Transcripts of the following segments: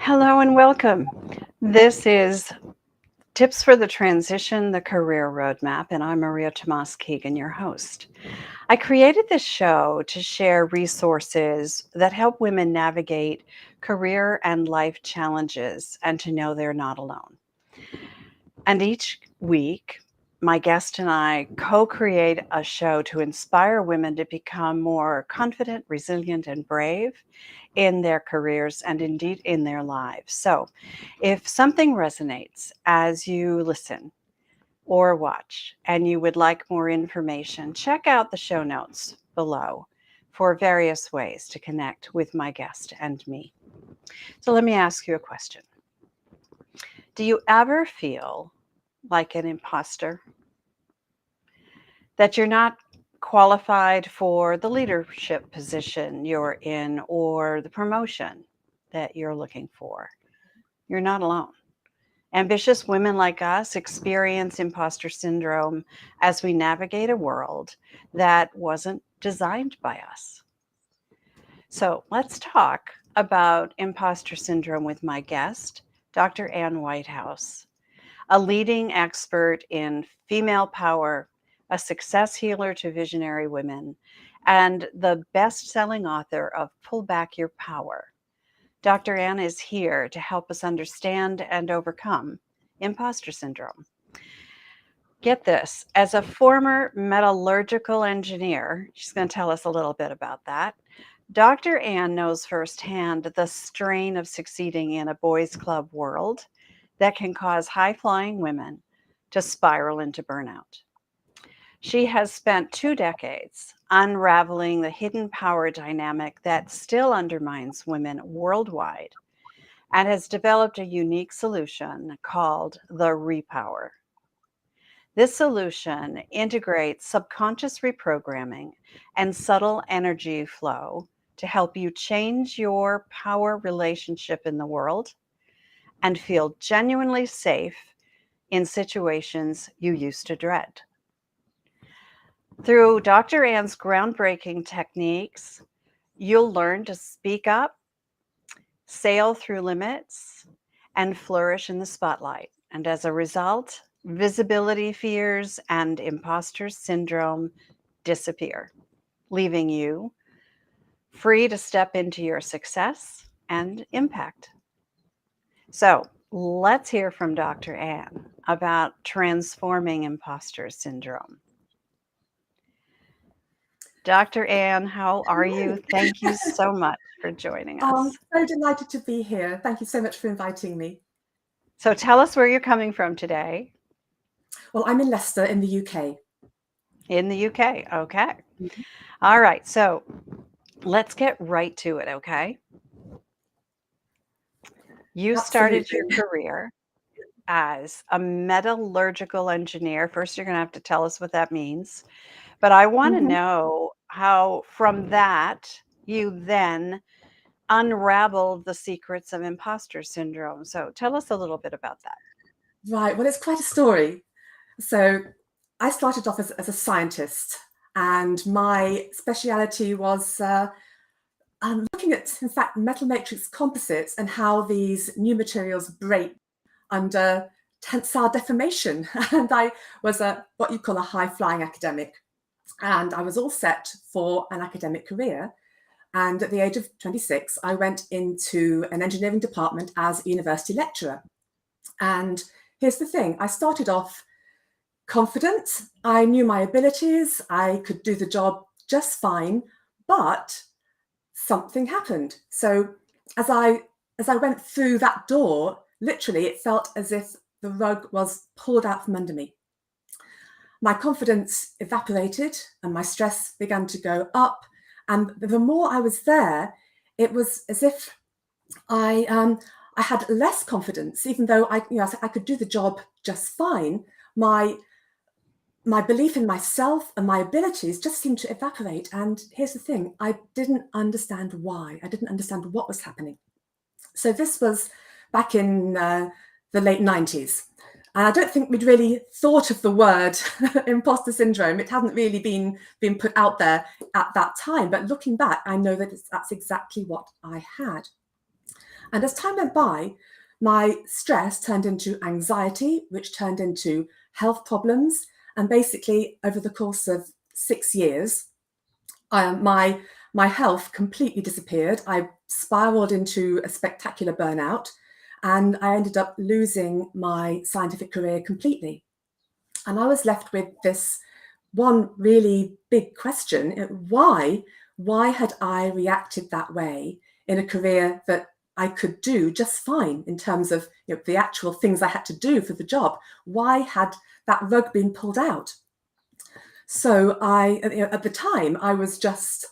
Hello and welcome. This is Tips for the Transition, the Career Roadmap, and I'm Maria Tomas Keegan, your host. I created this show to share resources that help women navigate career and life challenges and to know they're not alone. And each week, my guest and I co create a show to inspire women to become more confident, resilient, and brave in their careers and indeed in their lives. So, if something resonates as you listen or watch and you would like more information, check out the show notes below for various ways to connect with my guest and me. So, let me ask you a question. Do you ever feel like an imposter? That you're not qualified for the leadership position you're in or the promotion that you're looking for? You're not alone. Ambitious women like us experience imposter syndrome as we navigate a world that wasn't designed by us. So let's talk about imposter syndrome with my guest, Dr. Ann Whitehouse, a leading expert in female power, a success healer to visionary women, and the best selling author of Pull Back Your Power. Dr. Ann is here to help us understand and overcome imposter syndrome. Get this, as a former metallurgical engineer, she's going to tell us a little bit about that. Dr. Ann knows firsthand the strain of succeeding in a boys' club world that can cause high flying women to spiral into burnout. She has spent 2 decades unraveling the hidden power dynamic that still undermines women worldwide and has developed a unique solution called the REPOWER. This solution integrates subconscious reprogramming and subtle energy flow to help you change your power relationship in the world and feel genuinely safe in situations you used to dread. Through Dr. Ann's groundbreaking techniques, you'll learn to speak up, sail through limits, and flourish in the spotlight. And as a result, visibility fears and imposter syndrome disappear, leaving you free to step into your success and impact. So let's hear from Dr. Ann about transforming imposter syndrome. Dr. Ann, how are you? Thank you so much for joining I'm us. so delighted to be here. Thank you so much for inviting me. So tell us where you're coming from today. Well, I'm in Leicester in the UK. In the UK. Okay. Mhm. All right. So let's get right to it. Okay. You started your Absolutely. career as a metallurgical engineer. First, you're going to have to tell us what that means. But I want to Mhm. know how, from that, you then unraveled the secrets of imposter syndrome. So tell us a little bit about that. Right. Well, it's quite a story. So I started off as a scientist, and my speciality was looking at, in fact, metal matrix composites and how these new materials break under tensile deformation. And I was what you call a high-flying academic. And I was all set for an academic career. And at the age of 26, I went into an engineering department as a university lecturer. And here's the thing, I started off confident. I knew my abilities. I could do the job just fine, but something happened. So as I went through that door, literally it felt as if the rug was pulled out from under me. My confidence evaporated and my stress began to go up. And the more I was there, it was as if I had less confidence, even though I could do the job just fine. My belief in myself and my abilities just seemed to evaporate. And here's the thing, I didn't understand why. I didn't understand what was happening. So this was back in the late 90s. And I don't think we'd really thought of the word imposter syndrome. It hadn't really been put out there at that time. But looking back, I know that that's exactly what I had. And as time went by, my stress turned into anxiety, which turned into health problems. And basically, over the course of 6 years, my health completely disappeared. I spiraled into a spectacular burnout, and I ended up losing my scientific career completely. And I was left with this one really big question: why had I reacted that way in a career that I could do just fine in terms of the actual things I had to do for the job? Why had that rug been pulled out? So at the time, I was just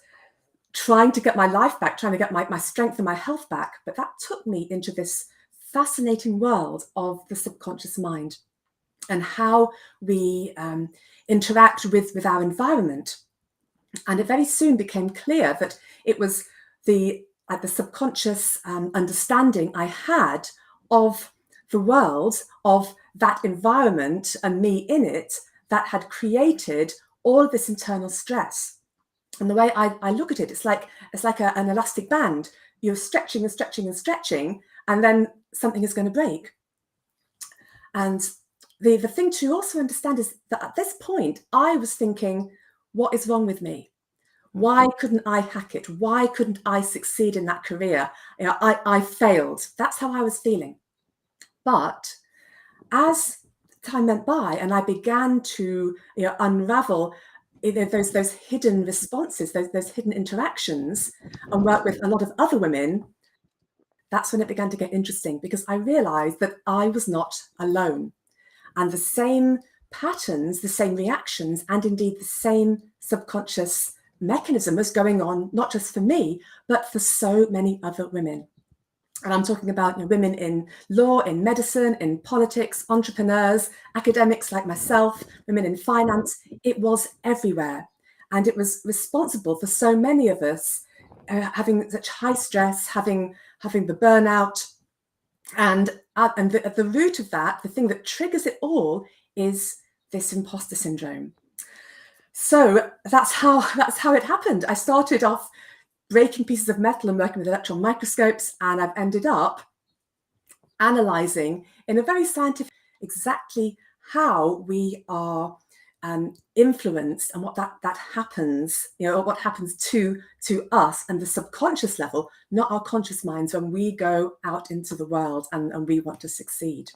trying to get my life back, trying to get my strength and my health back. But that took me into this fascinating world of the subconscious mind and how we interact with our environment. And it very soon became clear that it was the subconscious understanding I had of the world, of that environment and me in it, that had created all of this internal stress. And the way I look at it, it's like an elastic band. You're stretching and stretching and stretching, and then something is going to break. And the thing to also understand is that at this point, I was thinking, what is wrong with me? Why couldn't I hack it? Why couldn't I succeed in that career? I failed. That's how I was feeling. But as time went by and I began to unravel those hidden responses, those hidden interactions, and work with a lot of other women, that's when it began to get interesting, because I realized that I was not alone. And the same patterns, the same reactions, and indeed the same subconscious mechanism was going on, not just for me, but for so many other women. And I'm talking about women in law, in medicine, in politics, entrepreneurs, academics like myself, women in finance. It was everywhere. And it was responsible for so many of us having such high stress, having the burnout. And at the root of that, the thing that triggers it all is this imposter syndrome. So that's how it happened. I started off breaking pieces of metal and working with electron microscopes, and I've ended up analyzing in a very scientific exactly how we are influenced and what that happens, what happens to us and the subconscious level, not our conscious minds, when we go out into the world and we want to succeed.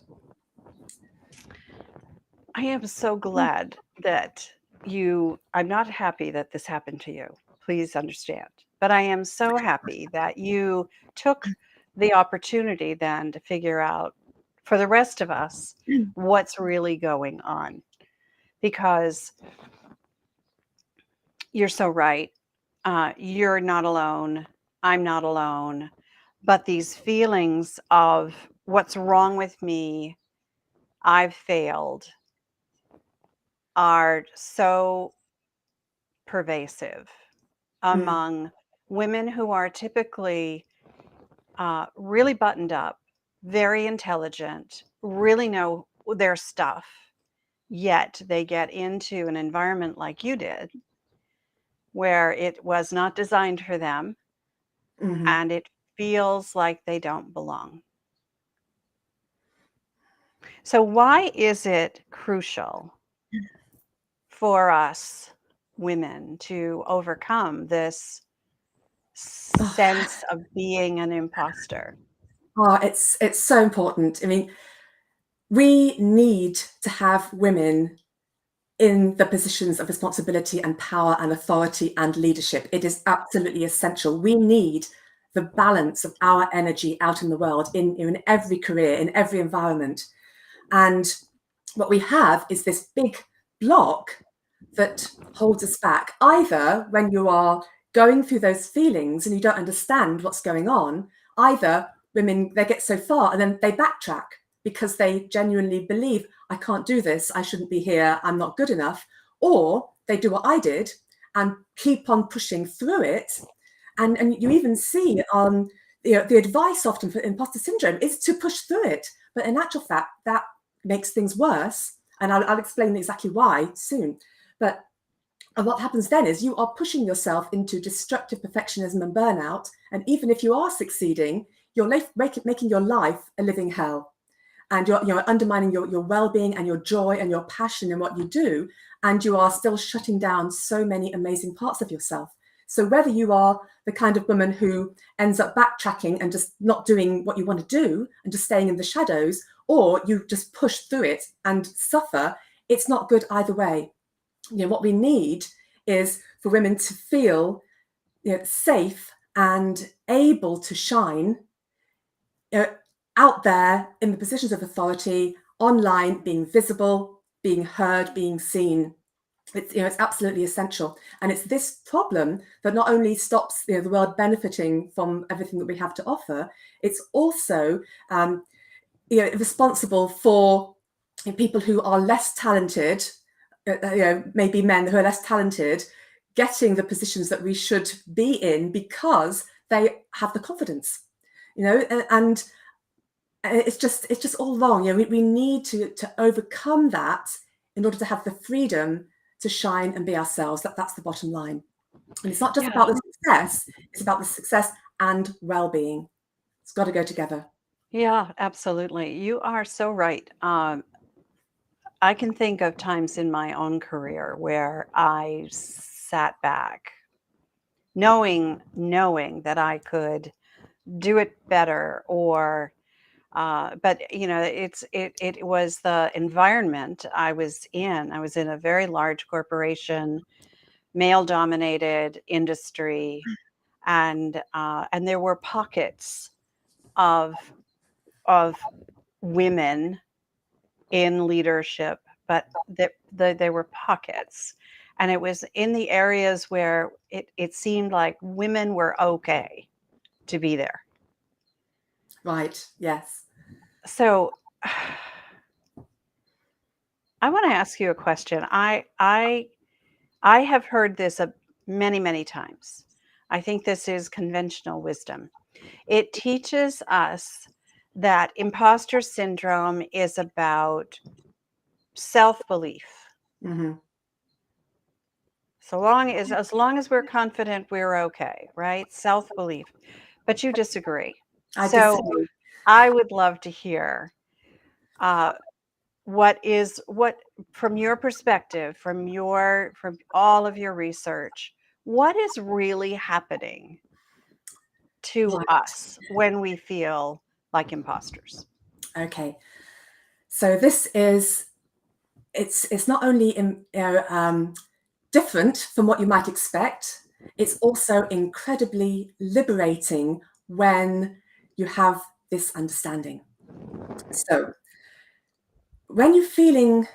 I am so glad that I'm not happy that this happened to you. Please understand. But I am so happy that you took the opportunity then to figure out for the rest of us what's really going on. Because you're so right. You're not alone. I'm not alone. But these feelings of what's wrong with me, I've failed, are so pervasive among women who are typically really buttoned up, very intelligent, really know their stuff, yet they get into an environment like you did, where it was not designed for them, and it feels like they don't belong. So why is it crucial for us women to overcome this sense of being an imposter? Oh, it's so important. I mean, we need to have women in the positions of responsibility and power and authority and leadership. It is absolutely essential. We need the balance of our energy out in the world, in every career, in every environment. And what we have is this big block that holds us back, either when you are going through those feelings and you don't understand what's going on, either women, they get so far and then they backtrack because they genuinely believe, I can't do this, I shouldn't be here, I'm not good enough, or they do what I did and keep on pushing through it. And you even see the advice often for imposter syndrome is to push through it. But in actual fact, that makes things worse. And I'll explain exactly why soon. But what happens then is you are pushing yourself into destructive perfectionism and burnout. And even if you are succeeding, making your life a living hell. And you're undermining your well-being and your joy and your passion in what you do. And you are still shutting down so many amazing parts of yourself. So whether you are the kind of woman who ends up backtracking and just not doing what you want to do and just staying in the shadows, or you just push through it and suffer, it's not good either way. What we need is for women to feel safe and able to shine out there in the positions of authority, online, being visible, being heard, being seen. It's absolutely essential. And it's this problem that not only stops the world benefiting from everything that we have to offer, it's also responsible for people who are less talented, maybe men who are less talented, getting the positions that we should be in because they have the confidence, and it's just all wrong. We need to overcome that in order to have the freedom to shine and be ourselves. That's the bottom line. And it's not just about the success, it's about the success and well-being. It's got to go together. Yeah, absolutely. You are so right. I can think of times in my own career where I sat back knowing that I could do it better, or but it was the environment I was in. I was in a very large corporation, male dominated industry, and there were pockets of women in leadership, but there were pockets, and it was in the areas where it seemed like women were okay to be there. Right. Yes. So I want to ask you a question. I have heard this many times. I think this is conventional wisdom. It teaches us that imposter syndrome is about self-belief. Mm-hmm. As long as we're confident, we're okay, right? Self-belief. But you disagree. I So disagree. I would love to hear what from your perspective, from all of your research, what is really happening to Right. us when we feel like imposters? Okay. So this is it's not only different from what you might expect. It's also incredibly liberating when you have this understanding. So when you're feeling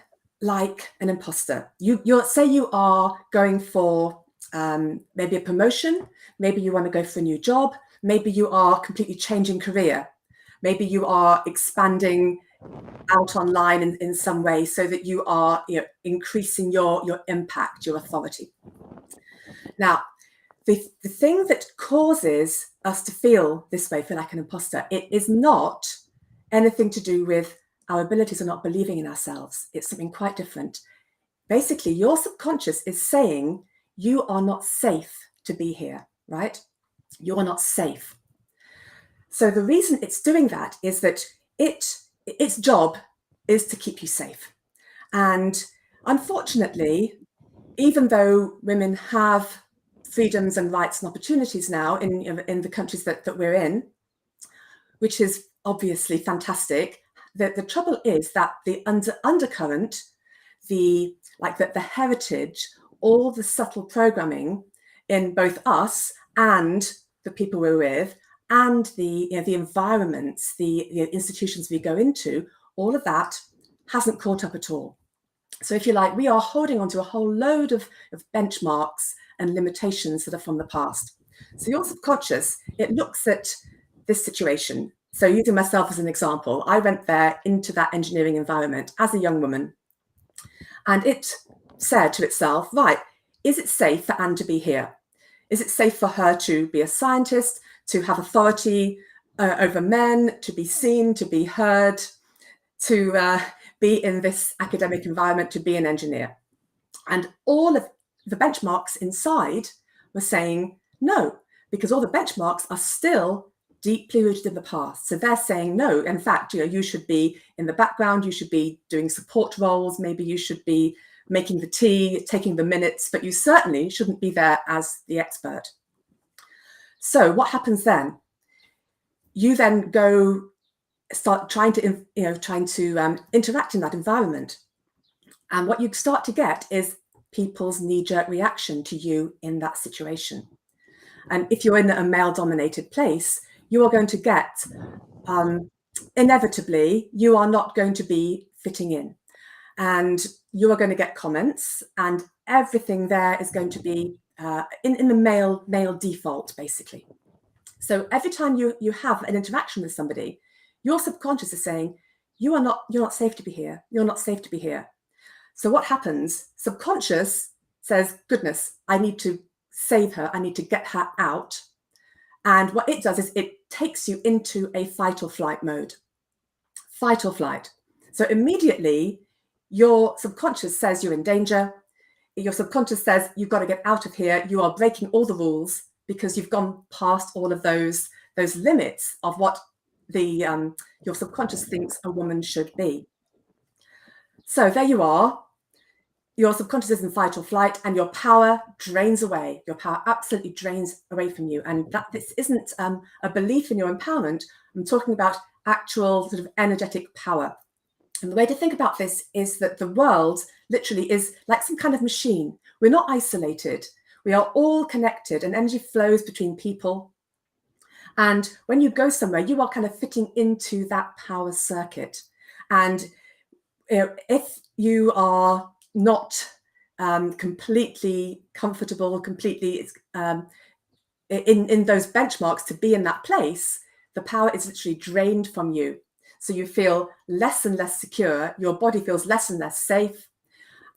like an imposter, you'll say you are going for maybe a promotion, maybe you want to go for a new job, maybe you are completely changing career, maybe you are expanding out online in some way so that you are increasing your impact, your authority. Now, the thing that causes us to feel this way, feel like an imposter, it is not anything to do with our abilities or not believing in ourselves. It's something quite different. Basically, your subconscious is saying you are not safe to be here, right? You are not safe. So the reason it's doing that is that its job is to keep you safe. And unfortunately, even though women have freedoms and rights and opportunities now in the countries that we're in, which is obviously fantastic, the trouble is that the undercurrent, the heritage, all the subtle programming in both us and the people we're with, and the environments, the institutions we go into, all of that hasn't caught up at all. So if you like, we are holding on to a whole load of benchmarks and limitations that are from the past. So your subconscious, it looks at this situation. So using myself as an example, I went there into that engineering environment as a young woman. And it said to itself, right, is it safe for Anne to be here? Is it safe for her to be a scientist, to have authority over men, to be seen, to be heard, to be in this academic environment, to be an engineer? And all of the benchmarks inside were saying no, because all the benchmarks are still deeply rooted in the past. So they're saying, no, in fact, you should be in the background, you should be doing support roles, maybe you should be making the tea, taking the minutes, but you certainly shouldn't be there as the expert. So what happens then? You then go start trying to interact in that environment. And what you start to get is people's knee-jerk reaction to you in that situation. And if you're in a male-dominated place, you are going to get, inevitably, you are not going to be fitting in. And you are going to get comments, and everything there is going to be in the male default, basically. So every time you have an interaction with somebody, your subconscious is saying, you're not safe to be here. You're not safe to be here. So what happens? Subconscious says, goodness, I need to save her. I need to get her out. And what it does is it takes you into a fight or flight mode. Fight or flight. So immediately your subconscious says you're in danger. Your subconscious says you've got to get out of here. You are breaking all the rules because you've gone past all of those limits of what your subconscious thinks a woman should be. So there you are. Your subconscious is in fight or flight, and your power drains away. Your power absolutely drains away from you. And that this isn't a belief in your empowerment. I'm talking about actual sort of energetic power. And the way to think about this is that the world literally is like some kind of machine. We're not isolated. We are all connected, and energy flows between people. And when you go somewhere, you are kind of fitting into that power circuit. And if you are not completely comfortable, completely in those benchmarks to be in that place, the power is literally drained from you. So you feel less and less secure, your body feels less and less safe,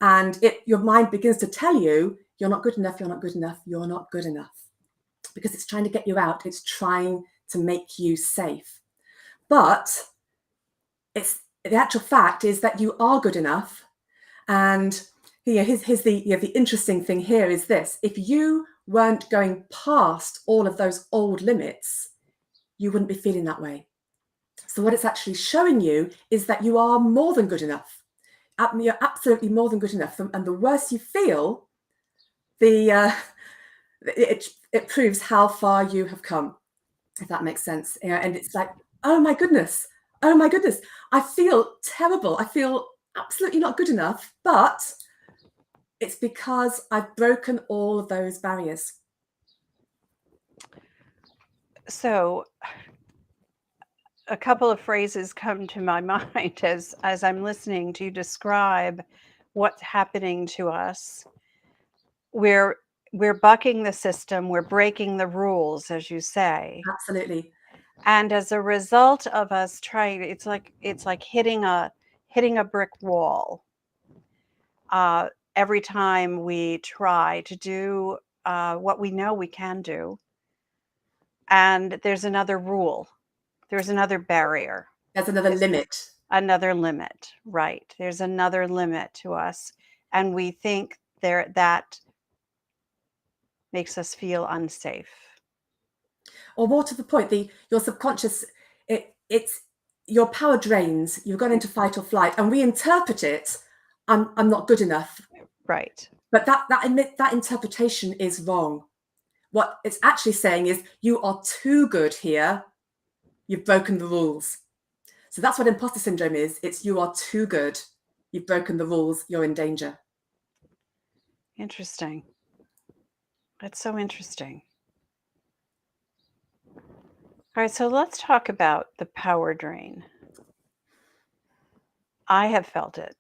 and your mind begins to tell you, you're not good enough, you're not good enough, you're not good enough. Because it's trying to get you out, it's trying to make you safe. But the actual fact is that you are good enough. And here's the interesting thing here is this: if you weren't going past all of those old limits, you wouldn't be feeling that way. So what it's actually showing you is that you are more than good enough. You're absolutely more than good enough. And the worse you feel, it proves how far you have come, if that makes sense. And it's like, oh my goodness, I feel terrible. I feel absolutely not good enough, but it's because I've broken all of those barriers. So a couple of phrases come to my mind as I'm listening to you describe what's happening to us. We're bucking the system, we're breaking the rules, as you say. Absolutely. And as a result of us trying, it's like hitting a brick wall. Every time we try to do what we know we can do, and there's another rule, there's another barrier. There's another limit. Another limit, right. There's another limit to us. And we think that makes us unsafe. Or more to the point, your subconscious, it's your power drains. You've gone into fight or flight, and we interpret it. I'm not good enough. Right. But that interpretation is wrong. What it's actually saying is you are too good here. You've broken the rules. So that's what imposter syndrome is. It's you are too good. You've broken the rules. You're in danger. Interesting. That's so interesting. All right, so let's talk about the power drain. I have felt it.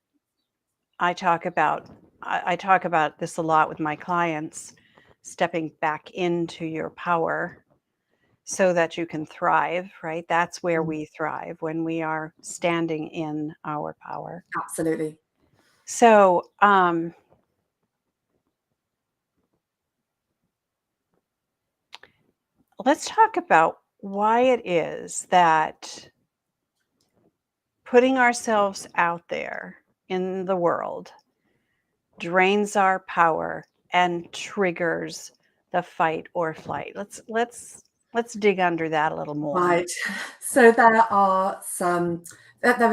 I talk about this a lot with my clients, stepping back into your power so that you can thrive, right? That's where we thrive, when we are standing in our power. Absolutely. So, let's talk about why it is that putting ourselves out there in the world drains our power and triggers the fight or flight. Let's Let's dig under that a little more. Right. So there are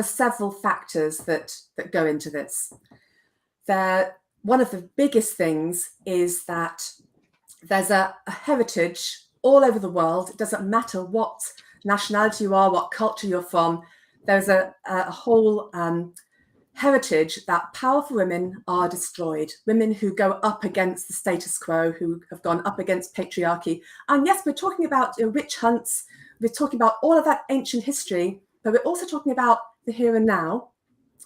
several factors that go into this. One of the biggest things is that there's a heritage all over the world. It doesn't matter what nationality you are, what culture you're from. There's a whole heritage that powerful women are destroyed, women who go up against the status quo, who have gone up against patriarchy. And yes, we're talking about witch hunts, we're talking about all of that ancient history, but we're also talking about the here and now.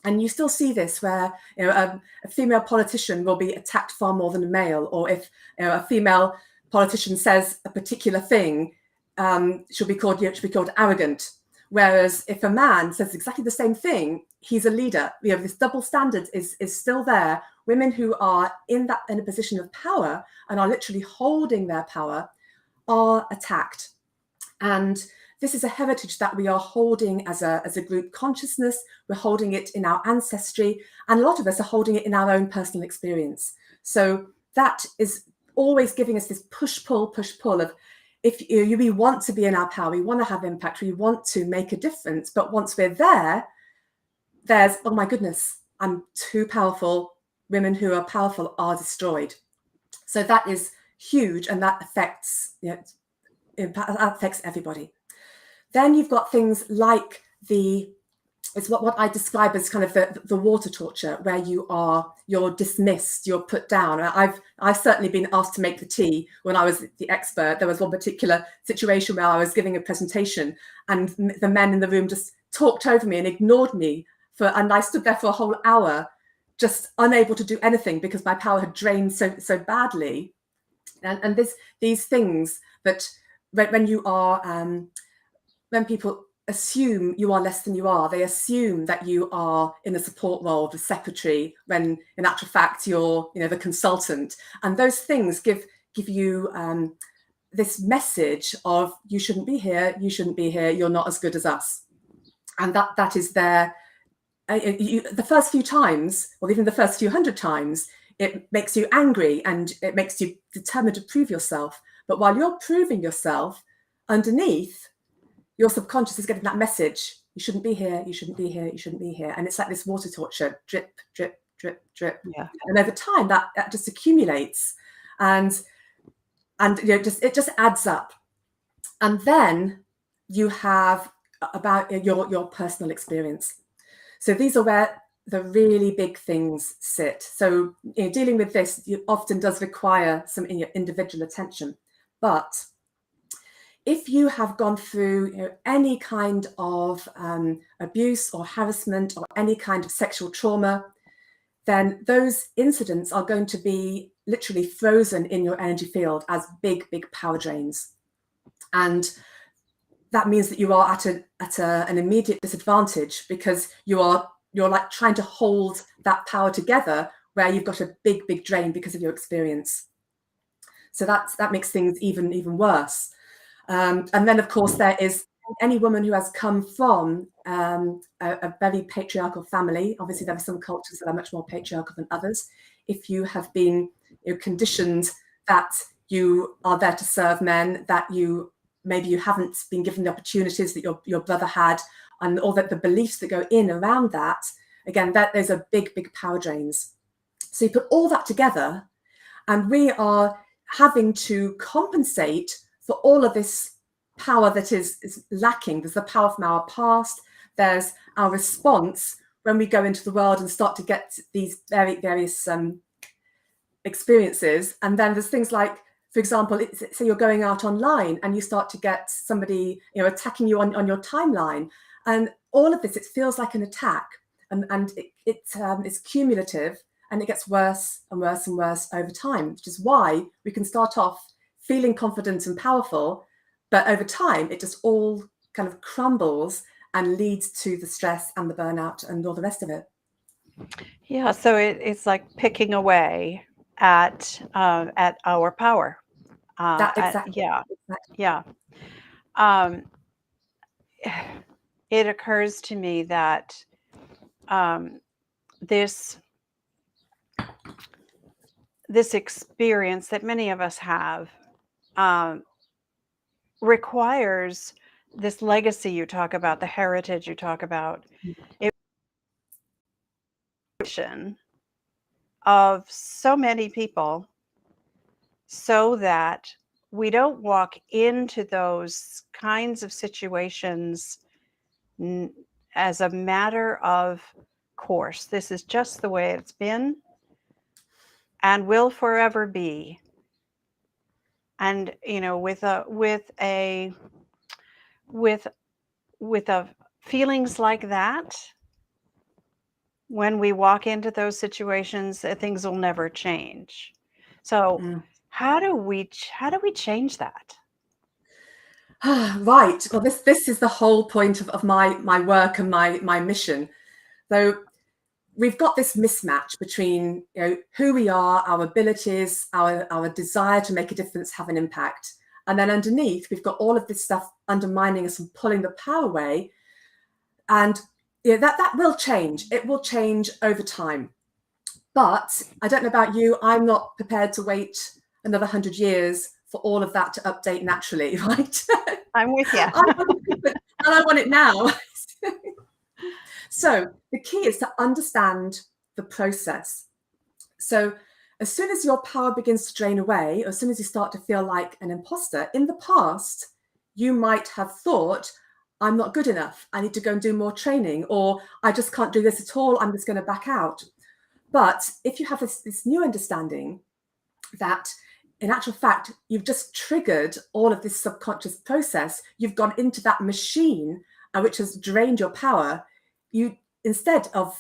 And you still see this where a female politician will be attacked far more than a male, or if a female politician says a particular thing, she'll be called arrogant. Whereas if a man says exactly the same thing, he's a leader. This double standard is still there. Women who are in a position of power and are literally holding their power are attacked. And this is a heritage that we are holding as a group consciousness. We're holding it in our ancestry, and a lot of us are holding it in our own personal experience. So that is always giving us this push-pull of, if we want to be in our power, we want to have impact, we want to make a difference. But once we're there, there's, oh my goodness, I'm too powerful. Women who are powerful are destroyed. So that is huge, and that affects everybody. Then you've got things like it's what I describe as kind of the water torture, where you're dismissed, you're put down. I've certainly been asked to make the tea when I was the expert. There was one particular situation where I was giving a presentation, and the men in the room just talked over me and ignored me, and I stood there for a whole hour, just unable to do anything because my power had drained so badly. And these things that when people assume you are less than you are, they assume that you are in a support role, the secretary, when in actual fact you're the consultant. And those things give you this message of, you shouldn't be here, you're not as good as us. And that is there. The first few times, or even the first few hundred times, it makes you angry and it makes you determined to prove yourself. But while you're proving yourself, underneath, your subconscious is getting that message: you shouldn't be here, you shouldn't be here, you shouldn't be here. And it's like this water torture, drip, drip, drip, drip. Yeah. And over time, that just accumulates, and it just adds up. And then you have about your personal experience. So these are where the really big things sit. So dealing with this often does require some individual attention, but if you have gone through any kind of abuse or harassment or any kind of sexual trauma, then those incidents are going to be literally frozen in your energy field as big power drains. And that means that you are at an immediate disadvantage, because you're like trying to hold that power together where you've got a big drain because of your experience. So that makes things even worse. And then, of course, there is any woman who has come from a very patriarchal family. Obviously, there are some cultures that are much more patriarchal than others. If you have been conditioned that you are there to serve men, that maybe you haven't been given the opportunities that your brother had, and all that the beliefs that go in around that, again, those are big power drains. So you put all that together, and we are having to compensate for all of this power that is lacking. There's the power from our past. There's our response when we go into the world and start to get these various experiences. And then there's things like, for example, say you're going out online and you start to get somebody attacking you on your timeline. And all of this, it feels like an attack. And it's cumulative, and it gets worse and worse and worse over time, which is why we can start off feeling confident and powerful, but over time it just all kind of crumbles and leads to the stress and the burnout and all the rest of it. Yeah, so it's like picking away at our power. Exactly. Yeah. It occurs to me that this experience that many of us have, requires this legacy you talk about, the heritage you talk about, of so many people, so that we don't walk into those kinds of situations as a matter of course. This is just the way it's been and will forever be. And with feelings like that, when we walk into those situations, things will never change. So how do we change that? Right. Well, this is the whole point of my work and my mission. So we've got this mismatch between who we are, our abilities, our desire to make a difference, have an impact, and then underneath we've got all of this stuff undermining us and pulling the power away. And that will change. It will change over time. But I don't know about you, I'm not prepared to wait another 100 years for all of that to update naturally, right? I'm with you. And I want it now. So the key is to understand the process. So as soon as your power begins to drain away, or as soon as you start to feel like an imposter, in the past, you might have thought, I'm not good enough. I need to go and do more training, or I just can't do this at all. I'm just going to back out. But if you have this new understanding that in actual fact, you've just triggered all of this subconscious process, you've gone into that machine which has drained your power, you, instead of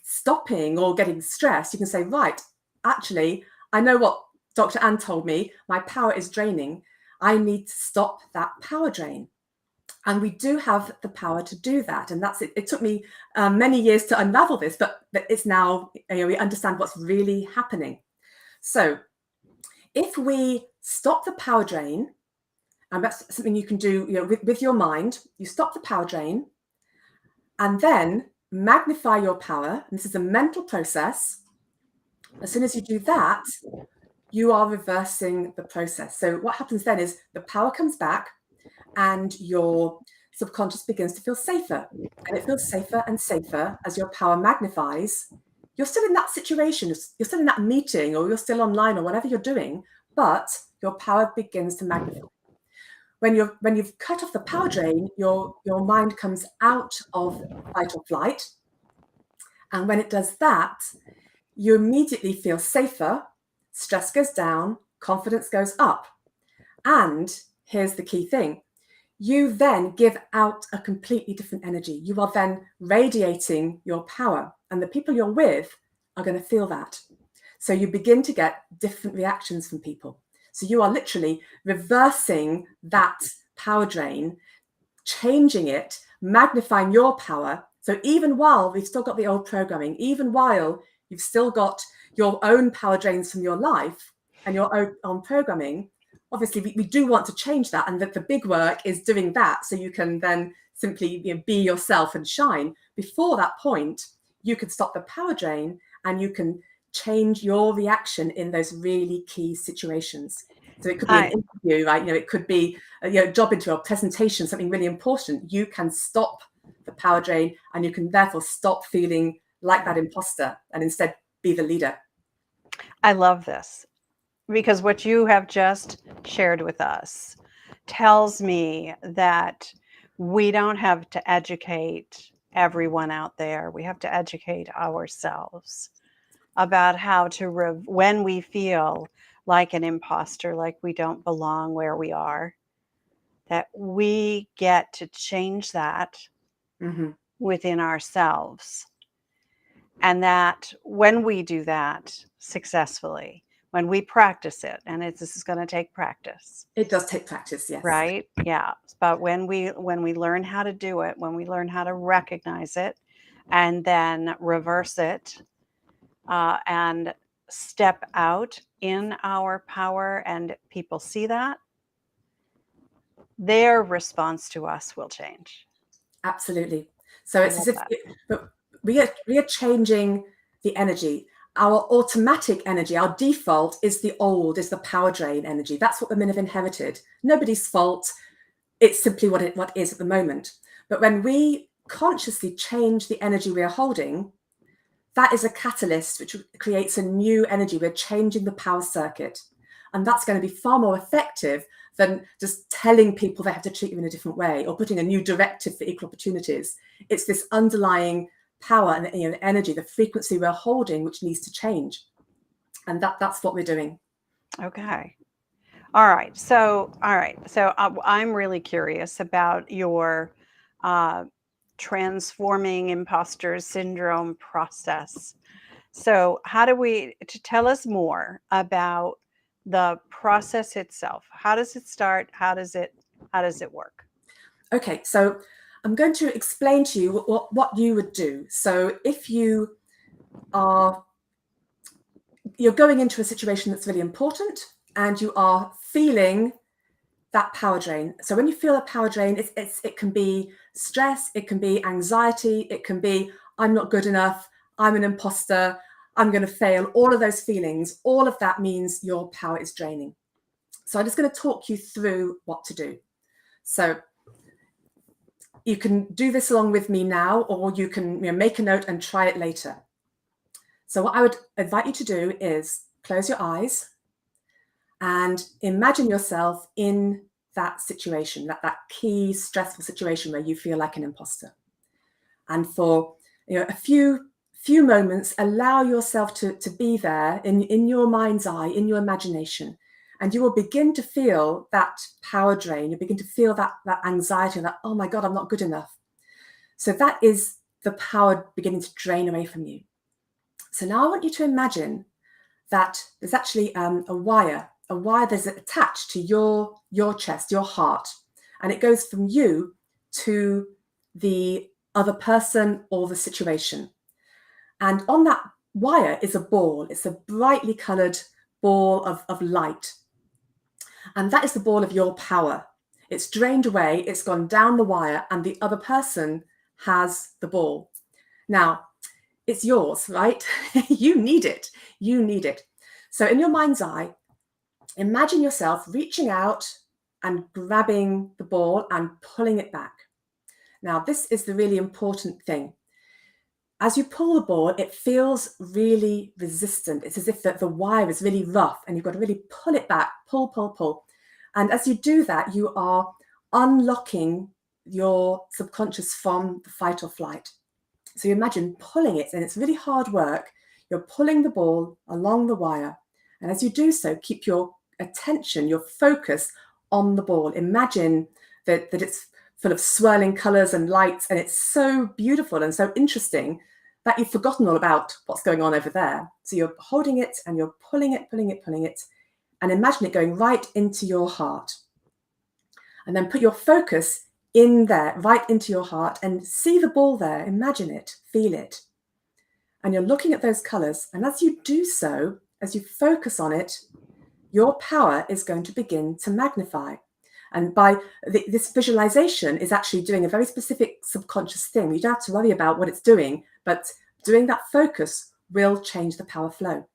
stopping or getting stressed, you can say, right, actually, I know what Dr. Ann told me, my power is draining. I need to stop that power drain. And we do have the power to do that. And that's it. It took me many years to unravel this, but it's now, we understand what's really happening. So if we stop the power drain, and that's something you can do with your mind, you stop the power drain and then magnify your power. And this is a mental process. As soon as you do that, you are reversing the process. So what happens then is the power comes back and your subconscious begins to feel safer. And it feels safer and safer as your power magnifies. You're still in that situation, you're still in that meeting, or you're still online, or whatever you're doing, but your power begins to magnify. When you've cut off the power drain, your mind comes out of fight or flight. And when it does that, you immediately feel safer, stress goes down, confidence goes up. And here's the key thing. You then give out a completely different energy. You are then radiating your power, and the people you're with are going to feel that. So you begin to get different reactions from people. So you are literally reversing that power drain, changing it, magnifying your power. So even while we've still got the old programming, even while you've still got your own power drains from your life and your own programming, obviously we do want to change that, and that the big work is doing that so you can then simply be yourself and shine. Before that point, you can stop the power drain and you can change your reaction in those really key situations. So it could be an interview, right? It could be a job interview or presentation, something really important. You can stop the power drain and you can therefore stop feeling like that imposter and instead be the leader. I love this, because what you have just shared with us tells me that we don't have to educate everyone out there. We have to educate ourselves about how to, when we feel like an imposter, like we don't belong where we are, that we get to change that within ourselves. And that when we do that successfully, when we practice it, and this is going to take practice. It does take practice, yes. Right? Yeah. But when we learn how to do it, when we learn how to recognize it and then reverse it and step out in our power, and people see that, their response to us will change. Absolutely. So it's as if we are changing the energy. Our automatic energy, our default is the power drain energy. That's what women have inherited. Nobody's fault. it's simply what is at the moment. But when we consciously change the energy we are holding, that is a catalyst which creates a new energy. We're changing the power circuit. And that's going to be far more effective than just telling people they have to treat you in a different way or putting a new directive for equal opportunities. It's this underlying power and the energy, the frequency we're holding, which needs to change. And that's what we're doing. Okay. All right. So I'm really curious about your transforming imposter syndrome process. So tell us more about the process itself. How does it start? How does it work? Okay, so I'm going to explain to you what you would do. So if you're going into a situation that's really important and you are feeling that power drain. So when you feel a power drain, it can be stress, it can be anxiety, it can be I'm not good enough, I'm an imposter, I'm going to fail. All of those feelings, all of that means your power is draining. So I'm just going to talk you through what to do. So you can do this along with me now, or you can make a note and try it later. So what I would invite you to do is close your eyes and imagine yourself in that situation, that key stressful situation where you feel like an imposter. And for a few moments, allow yourself to be there in your mind's eye, in your imagination, and you will begin to feel that power drain. You begin to feel that anxiety, that, oh my God, I'm not good enough. So that is the power beginning to drain away from you. So now I want you to imagine that there's actually a wire that's attached to your chest, your heart, and it goes from you to the other person or the situation. And on that wire is a ball. It's a brightly colored ball of light. And that is the ball of your power. It's drained away, it's gone down the wire, and the other person has the ball. Now, it's yours, right? You need it. You need it. So in your mind's eye, imagine yourself reaching out and grabbing the ball and pulling it back. Now, this is the really important thing. As you pull the ball, it feels really resistant. It's as if the wire is really rough and you've got to really pull it back, pull, pull, pull. And as you do that, you are unlocking your subconscious from the fight or flight. So you imagine pulling it, and it's really hard work. You're pulling the ball along the wire. And as you do so, keep your attention, your focus on the ball. Imagine that it's full of swirling colors and lights, and it's so beautiful and so interesting that you've forgotten all about what's going on over there. So you're holding it and you're pulling it, pulling it, pulling it, and imagine it going right into your heart. And then put your focus in there, right into your heart, and see the ball there. Imagine it, feel it. And you're looking at those colors. And as you do so, as you focus on it, your power is going to begin to magnify. And by this visualization is actually doing a very specific subconscious thing. You don't have to worry about what it's doing, but doing that focus will change the power flow.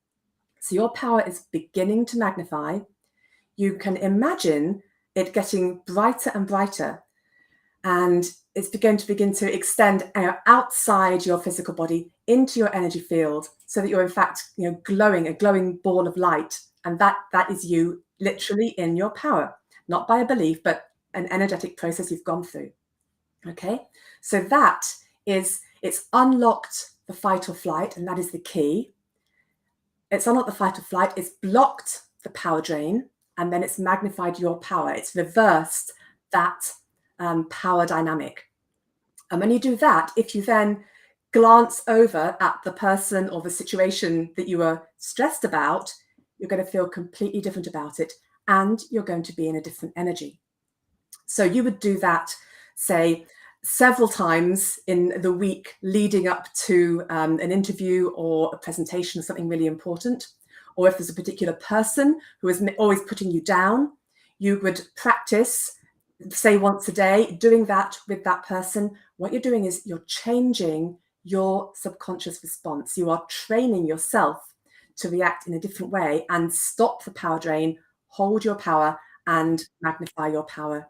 So your power is beginning to magnify. You can imagine it getting brighter and brighter. And it's going to begin to extend outside your physical body into your energy field, so that you're in fact glowing, a glowing ball of light. And that is you literally in your power, not by a belief, but an energetic process you've gone through. Okay, so that is, it's unlocked the fight or flight, and that is the key. It's unlocked the fight or flight, it's blocked the power drain, and then it's magnified your power. It's reversed that power dynamic. And when you do that, if you then glance over at the person or the situation that you were stressed about, you're going to feel completely different about it, and you're going to be in a different energy. So you would do that, say, several times in the week leading up to an interview or a presentation of something really important. Or if there's a particular person who is always putting you down, you would practice, say once a day, doing that with that person. What you're doing is you're changing your subconscious response. You are training yourself to react in a different way and stop the power drain, hold your power, and magnify your power.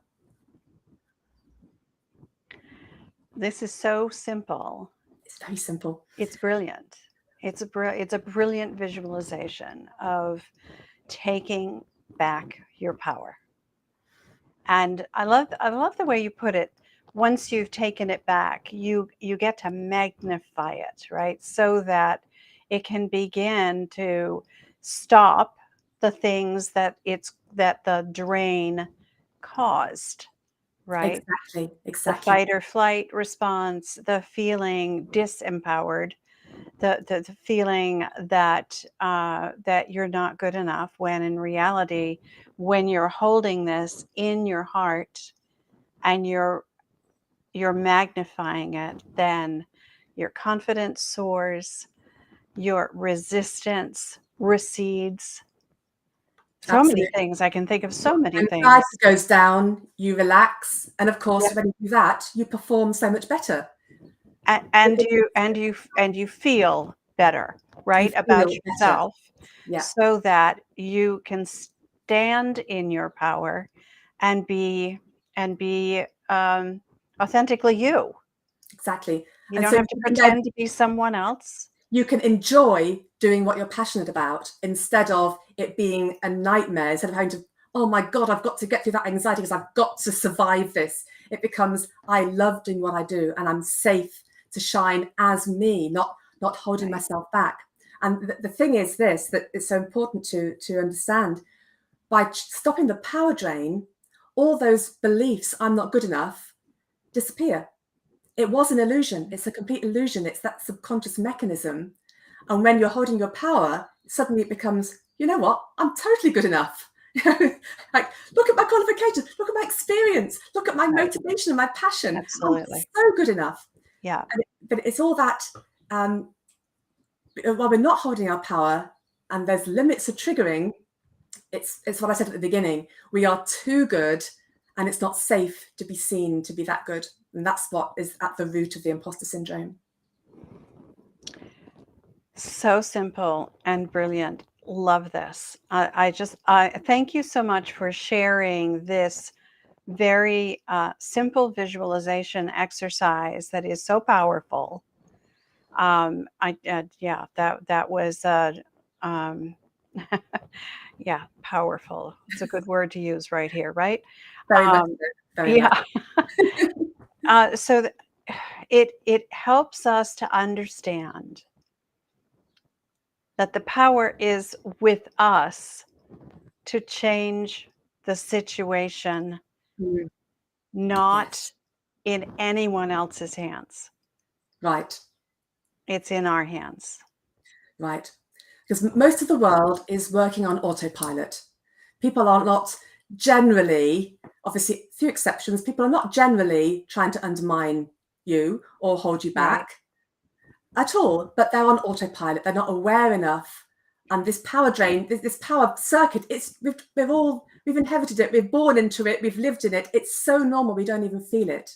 This is so simple. It's very simple. It's brilliant. It's a brilliant visualization of taking back your power. And I love the way you put it. Once you've taken it back, you get to magnify it, right? So that it can begin to stop the things that the drain caused, right? Exactly, The exactly. fight or flight response, the feeling disempowered, the feeling that that you're not good enough, when in reality, when you're holding this in your heart and you're magnifying it, then your confidence soars, your resistance recedes. So many Absolutely. things. I can think of so many Anxiety things. goes down, you relax, and of Yeah. course, when you do that, you perform so much better. And you feel better, You right, about feel better. yourself, Yeah, so that you can stand in your power and be authentically you. exactly. You And don't so have to you can then pretend to be someone else. you can enjoy doing what you're passionate about instead of it being a nightmare, instead of having to, oh my God, I've got to get through that anxiety because I've got to survive this. It becomes, I love doing what I do and I'm safe to shine as me, not holding Right. myself back. And the thing is this, that it's so important to understand. By stopping the power drain, all those beliefs, I'm not good enough, disappear. It was an illusion. It's a complete illusion. It's that subconscious mechanism. And when you're holding your power, suddenly it becomes, you know what? I'm totally good enough. Like, look at my qualifications, look at my experience, look at my Right. motivation and my passion. I'm Absolutely. so good enough. Yeah. But it's all that while we're not holding our power and there's limits of triggering, it's what I said at the beginning. We are too good, and it's not safe to be seen to be that good. And that's what is at the root of the imposter syndrome. So simple and brilliant. Love this. I thank you so much for sharing this very simple visualization exercise that is so powerful. Yeah, that was um, yeah, powerful. It's a good word to use right here, right? Very much Um, so. Very much. yeah. So it helps us to understand that the power is with us to change the situation, Mm, not yes. in anyone else's hands. Right. It's in our hands. Right. Because most of the world is working on autopilot. People are not generally, obviously, few exceptions, people are not generally trying to undermine you or hold you Right. back at all, but they're on autopilot. They're not aware enough. And this power drain, this power circuit, we've inherited it, we're born into it, we've lived in it. It's so normal, we don't even feel it.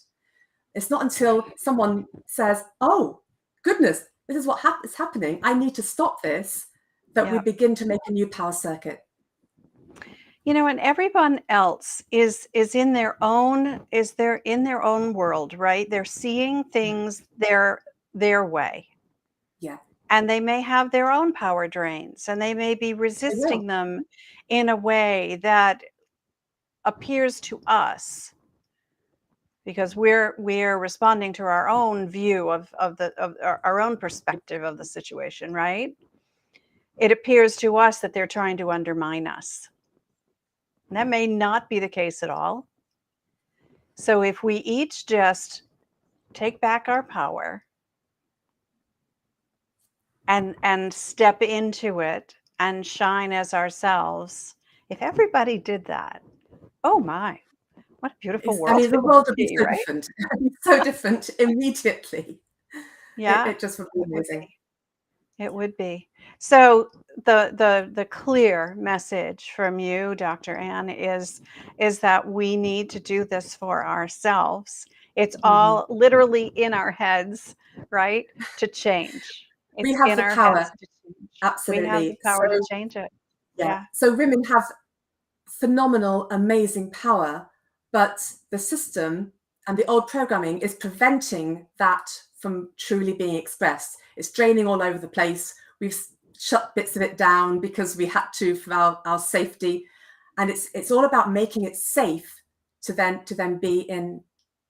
It's not until someone says, oh, goodness, this is what is happening. I need to stop this, that we Yeah. begin to make a new power circuit. And everyone else is in their own they're in their own world, right? They're seeing things their way. Yeah, And they may have their own power drains, and they may be they will. resisting them in a way that appears to us, because we're responding to our own view of our own perspective of the situation, right? It appears to us that they're trying to undermine us. And that may not be the case at all. So if we each just take back our power and step into it and shine as ourselves, if everybody did that, oh my, what a beautiful I world mean, it the would world would be be, so right? different. So different immediately. Yeah, It just would be it would amazing. be. It would be. So the clear message from you, Dr. Ann, is that we need to do this for ourselves. It's Mm-hmm. all literally in our heads, right? To change. We It's have in the our heads power, to change. We have the absolutely. power to So, change it. yeah. Yeah. So women have phenomenal, amazing power, but the system And the old programming is preventing that from truly being expressed. It's draining all over the place. We've shut bits of it down because we had to for our safety. And it's all about making it safe to then be in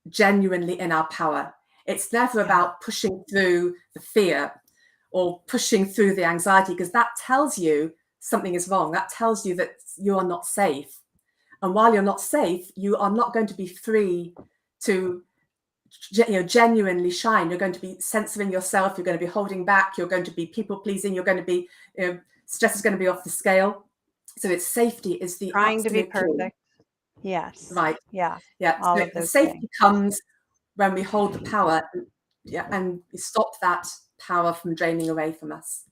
genuinely in our power. It's never about pushing through the fear or pushing through the anxiety, because that tells you something is wrong. That tells you that you are not safe. And while you're not safe, you are not going to be free to genuinely shine. You're going to be censoring yourself. You're going to be holding back. You're going to be people pleasing. You're going to be, stress is going to be off the scale. So it's safety is the Trying to be absolute key. perfect. Yes. Right. Yeah. Yeah. All So of the those safety things. comes when we hold the power, and we stop that power from draining away from us.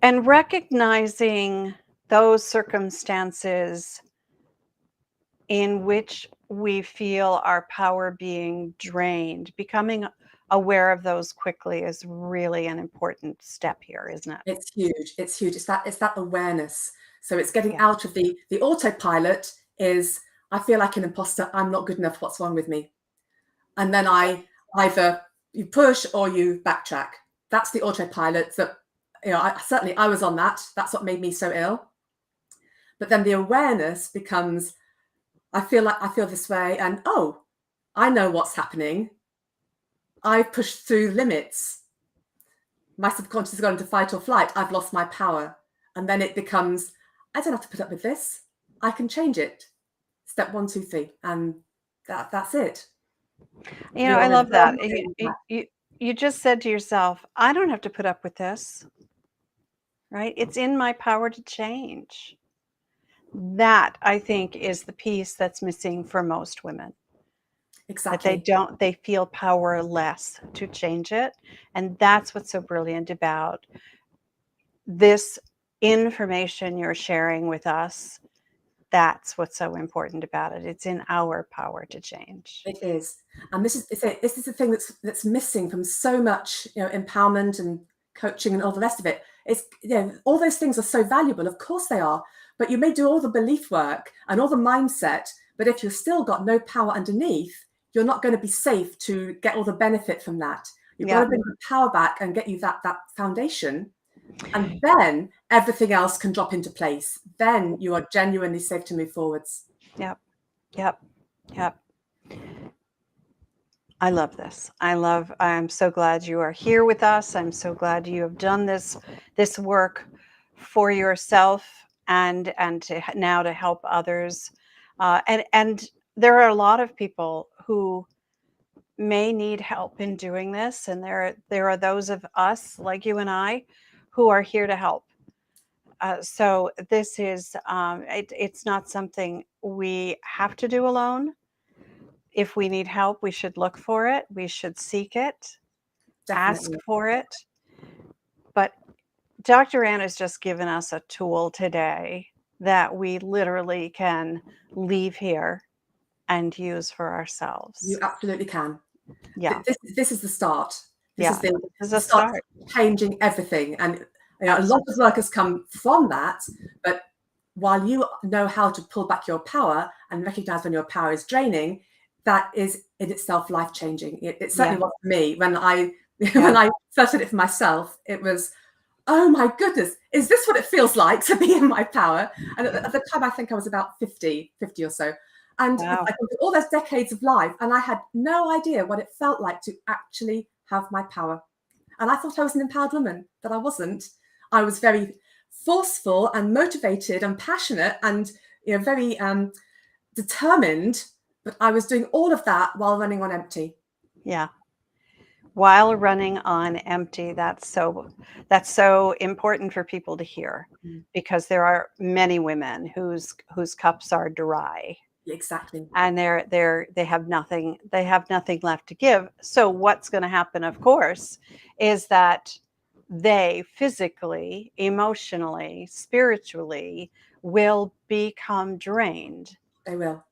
And recognizing those circumstances in which we feel our power being drained, becoming aware of those quickly is really an important step here, isn't it? It's huge. It's huge. It's that awareness. So it's getting Yeah. out of the autopilot is, I feel like an imposter. I'm not good enough. What's wrong with me? And then either you push or you backtrack. That's the autopilot that, I was on that. That's what made me so ill. But then the awareness becomes, I feel this way, and oh, I know what's happening. I've pushed through limits. My subconscious has gone into fight or flight. I've lost my power. And then it becomes, I don't have to put up with this. I can change it. Step 1, 2, 3. And that's it. I love that. You just said to yourself, I don't have to put up with this, right? It's in my power to change. That, I think, is the piece that's missing for most women. Exactly. That they feel powerless to change it. And that's what's so brilliant about this information you're sharing with us. That's what's so important about it. It's in our power to change. It is. And this is the thing that's missing from so much, empowerment and coaching and all the rest of it. It's, all those things are so valuable. Of course they are. But you may do all the belief work and all the mindset, but if you've still got no power underneath, you're not going to be safe to get all the benefit from that. You've got to bring the power back and get you that foundation. And then everything else can drop into place. Then you are genuinely safe to move forwards. Yep. I love this. I'm so glad you are here with us. I'm so glad you have done this work for yourself and now to help others. And there are a lot of people who may need help in doing this. And there are those of us like you and I who are here to help. So this is, it's not something we have to do alone. If we need help, we should look for it. We should seek it, Definitely. ask for it. But Dr. Ann has just given us a tool today that we literally can leave here and use for ourselves. You absolutely can. Yeah. This is the start. This is the start changing everything. And a lot of work has come from that. But while you know how to pull back your power and recognize when your power is draining, that is in itself life-changing. It certainly was for me. When I first did it for myself, it was, oh my goodness, is this what it feels like to be in my power? And at the time, I think I was about 50 or so. And I did all those decades of life, and I had no idea what it felt like to actually have my power. And I thought I was an empowered woman, but I wasn't. I was very forceful and motivated and passionate and very determined, but I was doing all of that while running on empty. Yeah. While running on empty. That's so important for people to hear, because there are many women whose cups are dry. Exactly. And they have nothing left to give. So what's going to happen, of course, is that they physically, emotionally, spiritually will become drained. They will.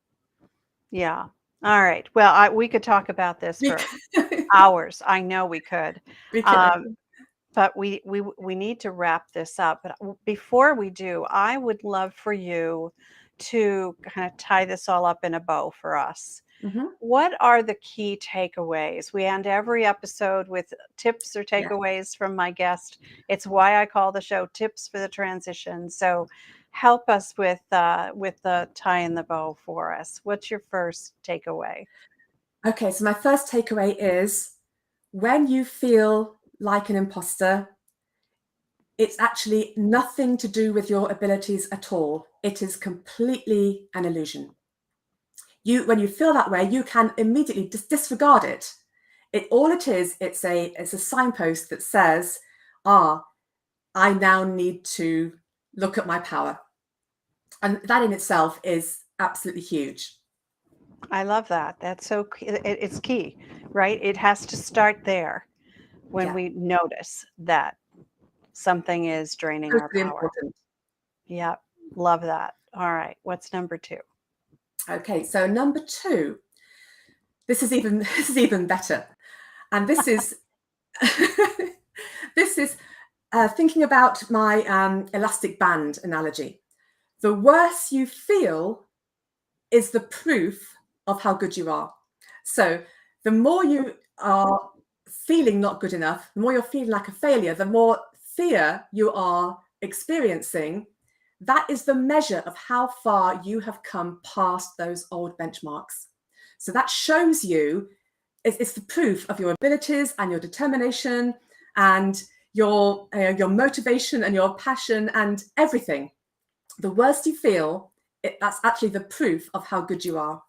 Yeah. All right. Well, we could talk about this for hours. I know we could. But we need to wrap this up. But before we do, I would love for you to kind of tie this all up in a bow for us, Mm-hmm. what are the key takeaways? We end every episode with tips or Yeah. takeaways from my guest. It's why I call the show Tips for the Transition. So help us with the tie in the bow for us. What's your first takeaway? Okay, so my first takeaway is when you feel like an imposter, it's actually nothing to do with your abilities at all. It is completely an illusion. When you feel that way, you can immediately disregard it. All it is, it's a signpost that says, I now need to look at my power. And that in itself is absolutely huge. I love that. That's so it's key, right? It has to start there when Yeah, we notice that something is draining our totally power. important. Yeah, love that. All right, what's number 2? Okay, so number 2, this is even better, and this is this is thinking about my elastic band analogy. The worse you feel is the proof of how good you are. So the more you are feeling not good enough, the more you're feeling like a failure, the more fear you are experiencing, that is the measure of how far you have come past those old benchmarks. So that shows you, it's the proof of your abilities and your determination and your motivation and your passion and everything. The worse you feel, that's actually the proof of how good you are.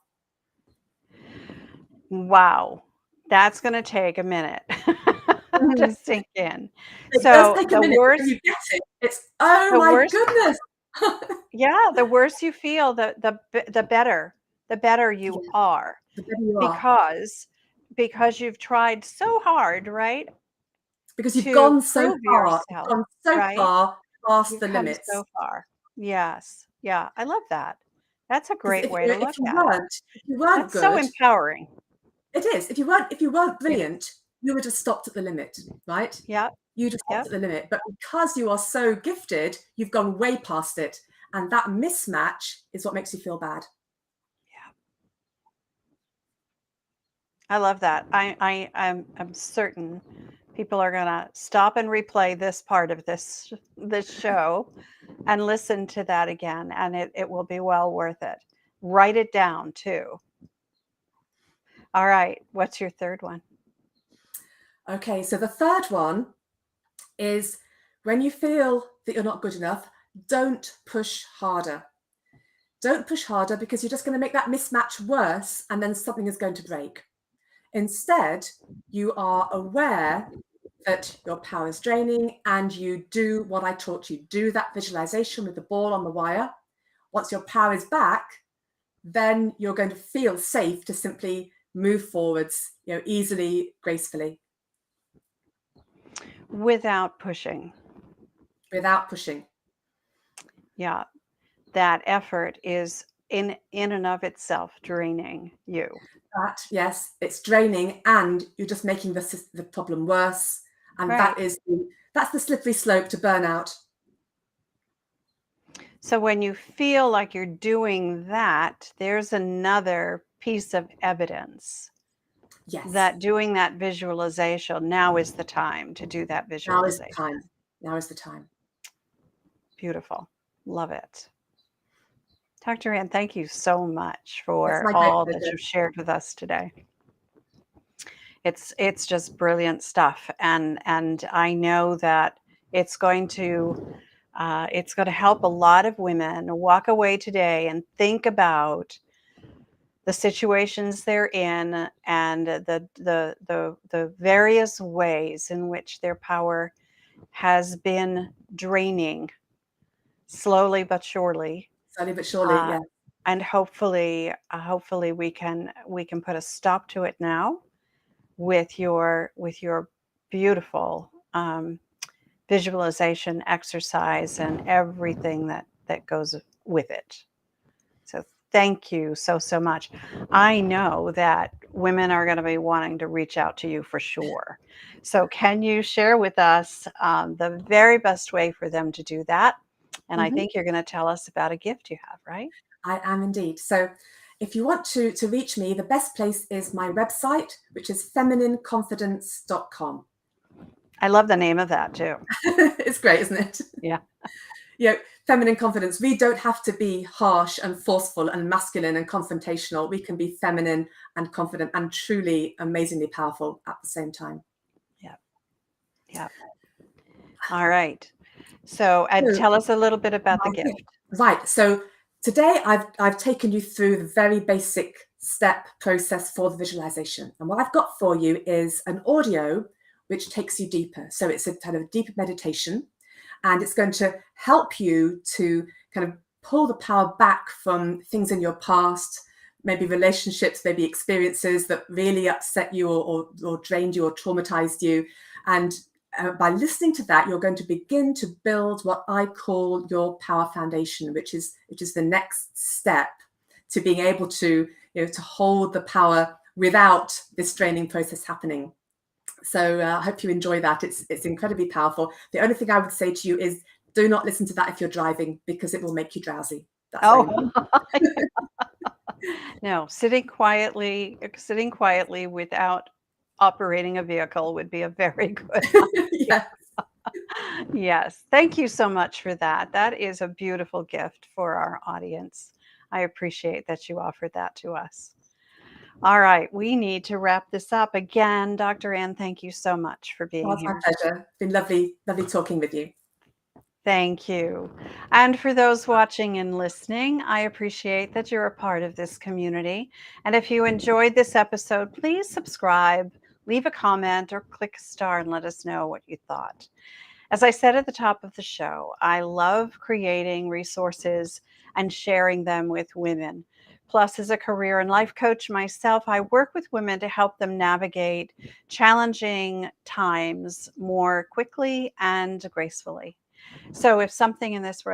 Wow. That's going to take a minute to sink in. It does So take a the minute, but when worse, you get it, it's, oh the my worse, goodness. yeah, the worse you feel, the better you Yeah, are, the better you are. because you've tried so hard, right, Because to prove you've yourself, gone so right? far past You've the come limits. so far. Yes. Yeah, I love that. That's a Because great way to look at it. if you weren't That's so good, empowering. it is. If you weren't It brilliant, is. you would have stopped at the limit, right? Yep. You'd have stopped Yep. at the limit. But because you are so gifted, you've gone way past it. And that mismatch is what makes you feel bad. Yeah. I love that. I'm certain people are gonna stop and replay this part of this show and listen to that again, and it will be well worth it. Write it down too. All right. What's your third one? Okay, so the third one is when you feel that you're not good enough, don't push harder. Don't push harder because you're just going to make that mismatch worse and then something is going to break. Instead, you are aware that your power is draining and you do what I taught you. Do that visualization with the ball on the wire. Once your power is back, then you're going to feel safe to simply move forwards, easily, gracefully, Without pushing. without pushing. Yeah. That effort is in and of itself draining you. That, yes, it's draining and you're just making the problem worse. And Right. that's the slippery slope to burnout. So when you feel like you're doing that, there's another piece of evidence Yes, that doing that visualization, now is the time to do that now is the visualization. time. Now is the time. Beautiful. Love it. Dr. Ann, thank you so much It's for my great all that pleasure. you've shared with us today. It's just brilliant stuff, and I know that it's going to help a lot of women walk away today and think about the situations they're in and the various ways in which their power has been draining slowly but surely. Slowly but surely, uh, yeah. and hopefully we can put a stop to it now with your beautiful visualization exercise and everything that goes with it. So thank you so much. I know that women are going to be wanting to reach out to you for sure. So can you share with us the very best way for them to do that? And I Mhm. think you're going to tell us about a gift you have, right? I am indeed. So if you want to reach me, the best place is my website, which is feminineconfidence.com. I love the name of that too. It's great, isn't it? Yeah. Feminine confidence. We don't have to be harsh and forceful and masculine and confrontational. We can be feminine and confident and truly amazingly powerful at the same time. Yeah. All right. So tell us a little bit about the gift. Right. So today I've taken you through the very basic step process for the visualization. And what I've got for you is an audio which takes you deeper. So it's a kind of deeper meditation, and it's going to help you to kind of pull the power back from things in your past, maybe relationships, maybe experiences that really upset you or drained you or traumatized you. And by listening to that, you're going to begin to build what I call your power foundation, which is the next step to being able to, to hold the power without this draining process happening. So I hope you enjoy that. It's incredibly powerful. The only thing I would say to you is do not listen to that if you're driving, because it will make you drowsy. That's No, sitting quietly without operating a vehicle would be a very good Yes. Yes. Thank you so much for that. That is a beautiful gift for our audience. I appreciate that you offered that to us. All right, we need to wrap this up. Again, Dr. Ann, thank you so much for being here. It's my pleasure. It's been lovely talking with you. Thank you. And for those watching and listening, I appreciate that you're a part of this community. And if you enjoyed this episode, please subscribe, leave a comment, or click a star and let us know what you thought. As I said at the top of the show, I love creating resources and sharing them with women. Plus, as a career and life coach myself, I work with women to help them navigate challenging times more quickly and gracefully. So if something in this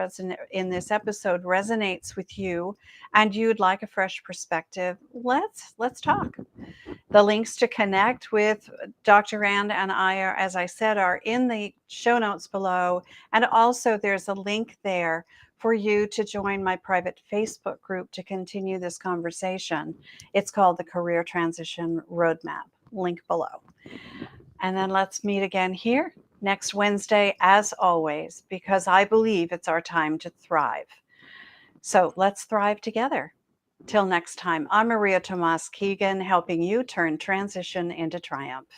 episode resonates with you and you'd like a fresh perspective, let's talk. The links to connect with Dr. Ann and I are, as I said, are in the show notes below. And also there's a link there for you to join my private Facebook group to continue this conversation. It's called the Career Transition Roadmap. Link below. And then let's meet again here next Wednesday, as always, because I believe it's our time to thrive. So let's thrive together. Till next time, I'm Maria Tomas Keegan, helping you turn transition into triumph.